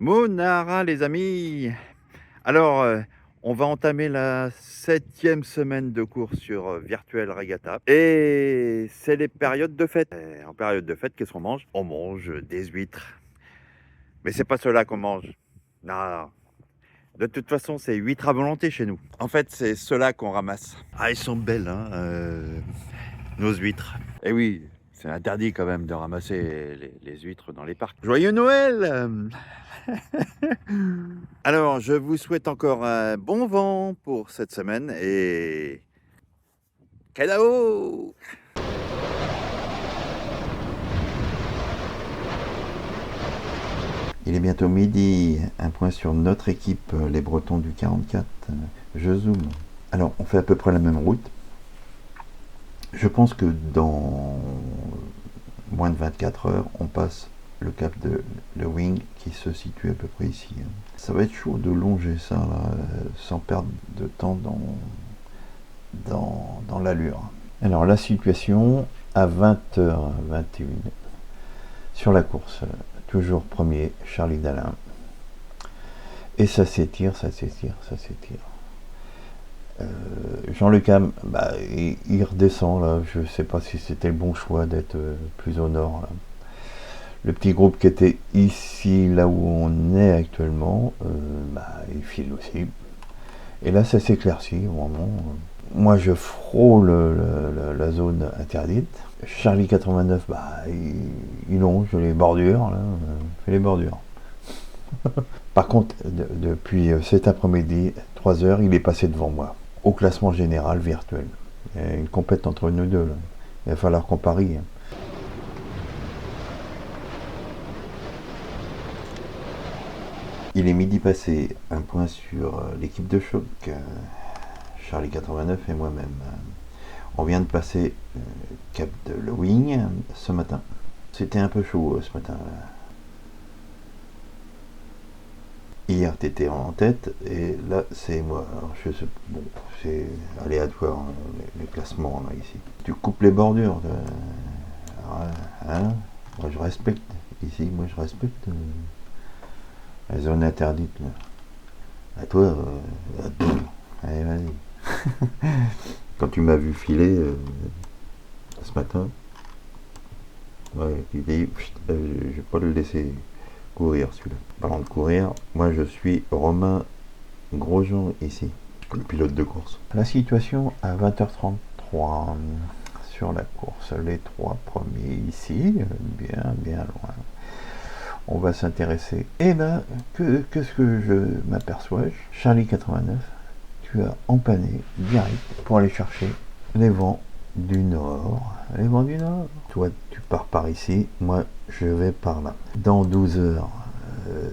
Monara les amis! Alors, on va entamer la 7e semaine de cours sur, Virtual Regatta et c'est les périodes de fête. En période de fête, qu'est-ce qu'on mange? On mange des huîtres. Mais c'est pas ceux-là qu'on mange. Non, de toute façon, c'est huîtres à volonté chez nous. En fait, c'est ceux-là qu'on ramasse. Ah, ils sont belles, hein, nos huîtres. Et oui, c'est interdit quand même de ramasser les huîtres dans les parcs. Joyeux Noël! Alors, je vous souhaite encore un bon vent pour cette semaine et Kadao! Il est bientôt midi, un point sur notre équipe, les Bretons du 44, je zoome. Alors, on fait à peu près la même route. Je pense que dans moins de 24 heures, on passe le cap de Le Wing qui se situe à peu près ici. Ça va être chaud de longer ça là, sans perdre de temps dans l'allure. Alors, la situation à 20h21 sur la course. Toujours premier, Charlie Dalin. Et ça s'étire, ça s'étire, ça s'étire. Jean-Luc Ham, il redescend là. Je ne sais pas si c'était le bon choix d'être plus au nord. Là. Le petit groupe qui était ici, là où on est actuellement, il file aussi. Et là, ça s'éclaircit vraiment. Moi, je frôle la zone interdite. Charlie 89, il longe les bordures, là, fait les bordures. Par contre, depuis cet après-midi, 3 heures, il est passé devant moi, au classement général virtuel. Il y a une compète entre nous deux, là. Il va falloir qu'on parie. Il est midi passé, un point sur l'équipe de choc, Charlie 89 et moi-même. On vient de passer cap de Le Wing ce matin. C'était un peu chaud ce matin. Hier, tu étais en tête et là, c'est moi. Alors, c'est aléatoire les classements là, ici. Tu coupes les bordures. Hein, moi, je respecte. Ici, moi, je respecte la zone interdite. Là. À toi, allez, vas-y. Quand tu m'as vu filer ce matin, ouais, tu dis, je vais pas le laisser courir celui-là. Parlant de courir, moi je suis Romain Grosjean ici, le pilote de course. La situation à 20h33 sur la course, les 3 premiers ici, bien loin. On va s'intéresser. Et là, qu'est-ce que je m'aperçois? Charlie 89, tu as empanné direct pour aller chercher les vents du nord. Les vents du nord. Toi, tu pars par ici, moi, je vais par là. Dans 12 heures,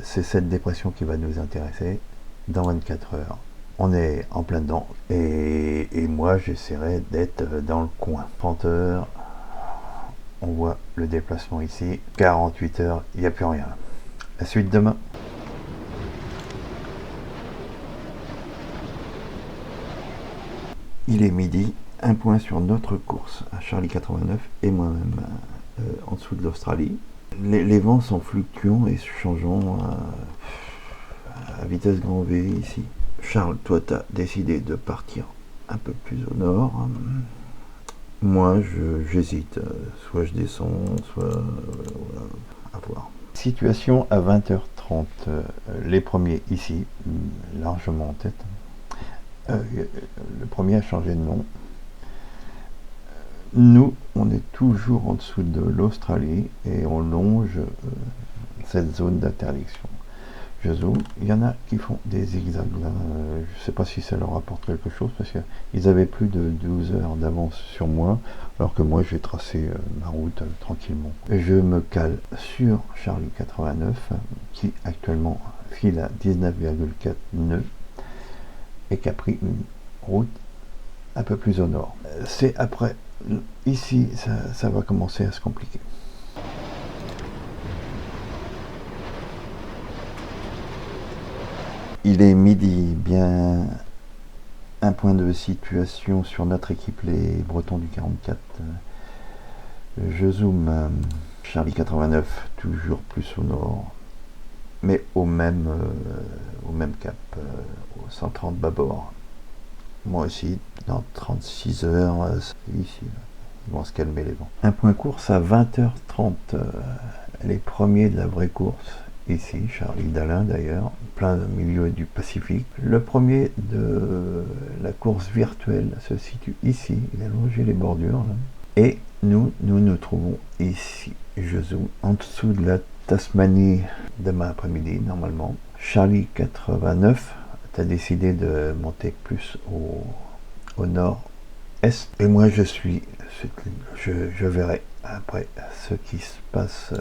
c'est cette dépression qui va nous intéresser. Dans 24 heures, on est en plein dedans. Et moi, j'essaierai d'être dans le coin. 30 heures, on voit le déplacement ici. 48 heures, il n'y a plus rien. La suite demain. Il est midi, un point sur notre course à Charlie 89 et moi-même en dessous de l'Australie. Les vents sont fluctuants et changeants à vitesse grand V ici. Charles, toi, tu as décidé de partir un peu plus au nord. Moi, j'hésite. Soit je descends, soit voilà, à voir. Situation à 20h30. Les premiers ici, largement en tête. Le premier a changé de nom. Nous, on est toujours en dessous de l'Australie et on longe cette zone d'interdiction. Je zoome, il y en a qui font des zigzags là. Je ne sais pas si ça leur apporte quelque chose parce qu'ils avaient plus de 12 heures d'avance sur moi, alors que moi j'ai tracé ma route tranquillement. Je me cale sur Charlie 89 qui actuellement file à 19,4 nœuds et qui a pris une route un peu plus au nord. C'est après, ici, ça va commencer à se compliquer. Il est midi, bien un point de situation sur notre équipe, les Bretons du 44. Je zoome, Charlie 89, toujours plus au nord. mais au même cap, au 130 bâbord. Moi aussi, dans 36 heures, c'est ici. Ils vont se calmer les vents. Un point course à 20h30. Les premiers de la vraie course, ici, Charlie Dalin d'ailleurs, plein milieu du Pacifique. Le premier de la course virtuelle se situe ici, il a longé les bordures. Là. Et nous nous trouvons ici. Je zoome en dessous de la Tasmanie demain après-midi, normalement. Charlie 89, tu as décidé de monter plus au nord-est. Et moi, je verrai après ce qui se passe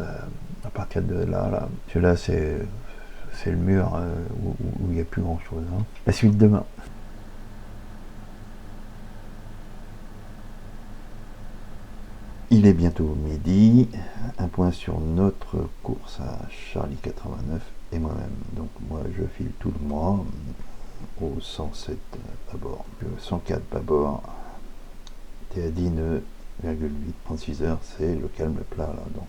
à partir de là. Parce que là, c'est le mur où il n'y a plus grand-chose. Hein. La suite demain. Il est bientôt midi, un point sur notre course à Charlie 89 et moi-même. Donc moi je file tout le mois au 107 bâbord, 104 bâbord, t'es à 10 nœuds, 36 heures, c'est le calme plat là. Donc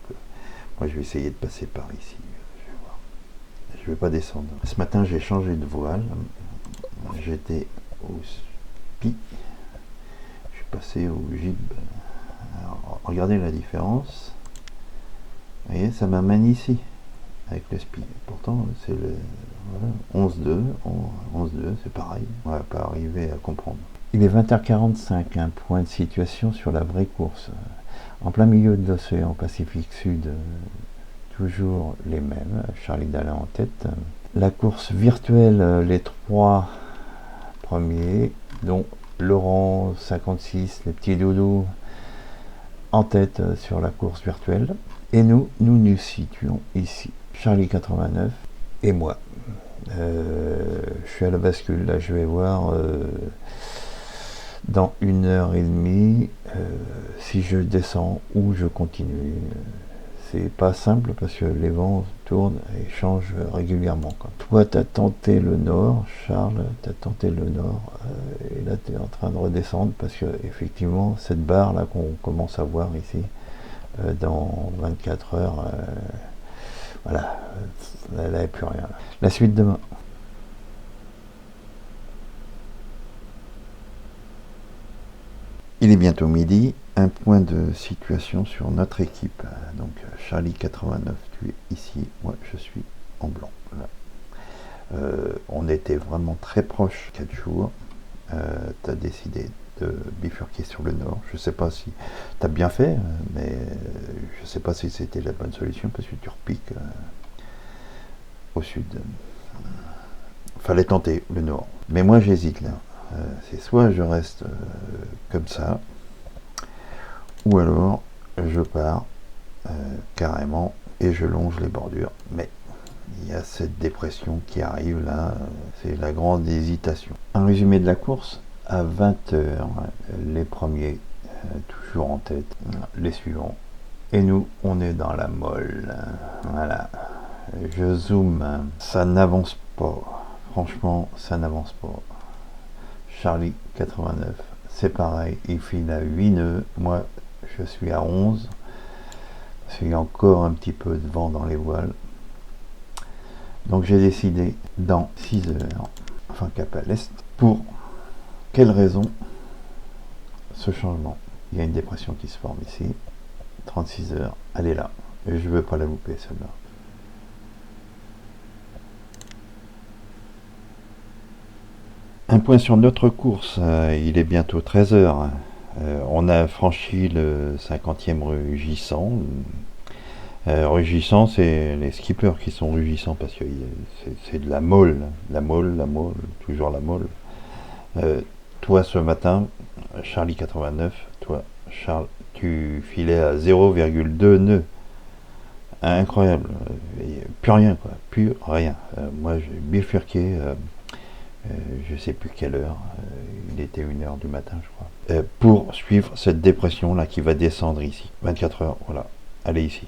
moi je vais essayer de passer par ici, je vais voir. Je vais pas descendre. Ce matin j'ai changé de voile, j'étais au SPI, je suis passé au GIB. Alors, regardez la différence. Vous voyez, ça m'amène ici avec le SPI. Pourtant, c'est le voilà, 11.2, 11.2, c'est pareil. On va pas arriver à comprendre. Il est 20h45, un point de situation sur la vraie course. En plein milieu de l'océan Pacifique Sud, toujours les mêmes. Charlie Dalin en tête. La course virtuelle, les 3 premiers, dont Laurent 56, les petits doudous, en tête sur la course virtuelle. Et nous nous situons ici. Charlie 89 et moi. Je suis à la bascule. Là, je vais voir dans 1h30 si je descends ou je continue. C'est pas simple parce que les vents tournent et changent régulièrement. Quoi. Toi, tu as tenté le nord, Charles, tu as tenté le nord, et là, tu es en train de redescendre parce que, effectivement, cette barre là qu'on commence à voir ici, dans 24 heures, voilà, là, il n'y a plus rien. Là. La suite demain. Il est bientôt midi, un point de situation sur notre équipe. Donc Charlie 89, tu es ici, moi je suis en blanc. Là. On était vraiment très proches 4 jours. Tu as décidé de bifurquer sur le nord. Je ne sais pas si tu as bien fait, mais je ne sais pas si c'était la bonne solution parce que tu repiques au sud. Fallait tenter le nord. Mais moi j'hésite là. C'est soit je reste comme ça, ou alors je pars carrément et je longe les bordures. Mais il y a cette dépression qui arrive là, c'est la grande hésitation. Un résumé de la course, à 20h, les premiers toujours en tête, les suivants. Et nous, on est dans la molle. Voilà. Je zoome, ça n'avance pas. Franchement, ça n'avance pas. Charlie 89, c'est pareil, il file à 8 nœuds, moi je suis à 11, parce qu'il y a encore un petit peu de vent dans les voiles. Donc j'ai décidé dans 6 heures, enfin cap à l'est, pour quelle raison ce changement? Il y a une dépression qui se forme ici, 36 heures, elle est là, et je ne veux pas la louper celle-là. Un point sur notre course, il est bientôt 13h. On a franchi le 50e rugissant. Rugissant, c'est les skippers qui sont rugissants parce que c'est de la molle, toujours la molle. Toi, ce matin, Charlie 89, toi, Charles, tu filais à 0,2 nœuds. Incroyable. Plus rien, quoi. Plus rien. Moi, j'ai bifurqué. Je sais plus quelle heure, il était 1h du matin je crois, pour suivre cette dépression là qui va descendre ici, 24 heures, voilà, elle est ici.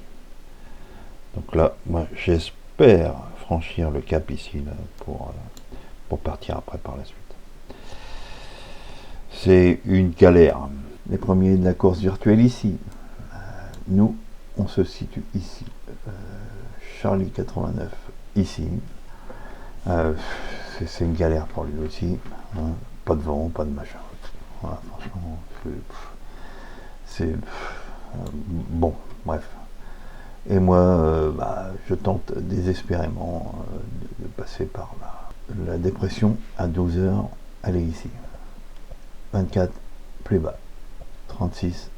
Donc là, moi j'espère franchir le cap ici là, pour partir après par la suite. C'est une galère. Les premiers de la course virtuelle ici, nous on se situe ici, Charlie 89 ici. C'est une galère pour lui aussi, hein. Pas de vent, pas de machin. Voilà, franchement, c'est bon, bref. Et moi, je tente désespérément de passer par la dépression. À 12 heures, elle est ici. 24, plus bas. 36,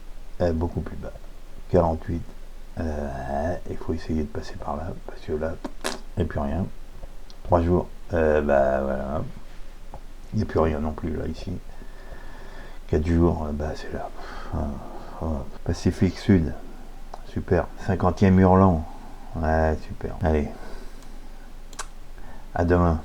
beaucoup plus bas. 48, il faut essayer de passer par là, parce que là, il n'y a plus rien. 3 jours, voilà. Il n'y a plus rien non plus là, ici. 4 jours, c'est là. Pacifique Sud, super. 50e Hurlant, ouais, super. Allez, à demain.